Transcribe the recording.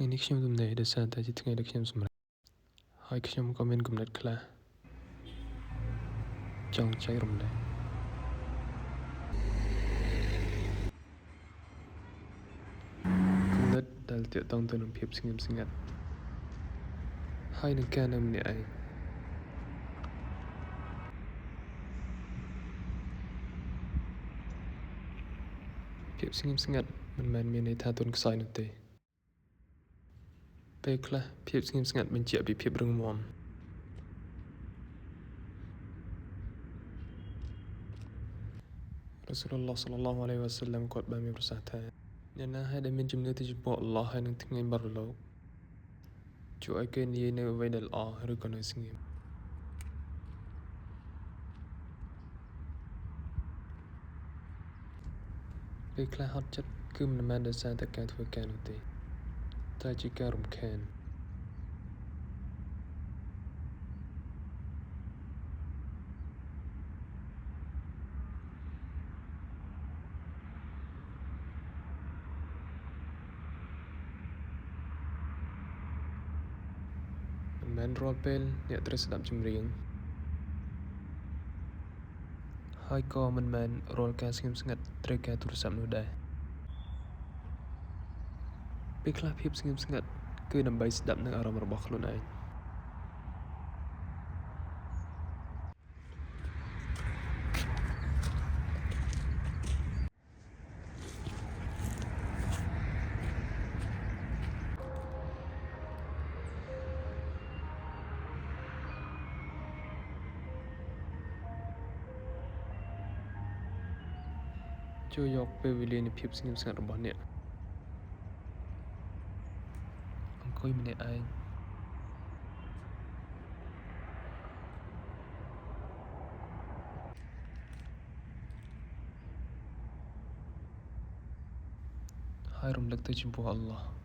ថ្ងៃនេះខ្ញុំទំនេរដោយសារតែជាថ្ងៃដែលខ្ញុំសម្រាកហើយខ្ញុំក៏មានគំនិតខ្លះចង់ចែករំលែកគំនិតដែលទាក់ទងទៅនឹងភាពស្ងៀមស្ងាត់ហើយនឹងការនៅម្នាក់ឯងភាពស្ងៀមស្ងាត់មិនមែនមានន័យថាទន់ខ្សោយនោះទេពេលខ្លះភាពស្ងៀមស្ងាត់បញ្ជាក់ពីភាពរឹងមាំរ៉ាស៊ូលឡោះ សល្លឡោះ អាឡៃហ៊ី វ៉ាសល្លាមគាត់បានមានប្រសាសន៍ថាអ្នកណាហើយដែលមានជំនឿទៅចំពោះអល់ឡោះហើយនឹងថ្ងៃបរិលោកជួយឲ្យគេនិយាយនៅអ្វីដែលល្អឬក៏នៅស្ងៀមពេលខ្លះហត់ចិត្តគឺមិនមែនដោយសារតែការធ្វើការនោះទេតែជាការរំខានមិនមែនរាល់ពេលអ្នកត្រូវស្ដាប់ចម្រៀងហើយក៏មិនមែនរាល់ការស្ងៀមស្ងាត់ត្រូវការទូរស័ព្ទនោះដែរពេលខ្លះភាពស្ងៀមស្ងាត់គឺដើម្បីស្ដាប់នូវអារម្មណ៍របស់ខ្លួនឯងចូលយកពេលវេលានៃភាពស្ងៀមស្ងាត់របស់អ្នកអង្គុយម្នាក់ឯងហើយរំលឹកទៅចំពោះអល់ឡោះ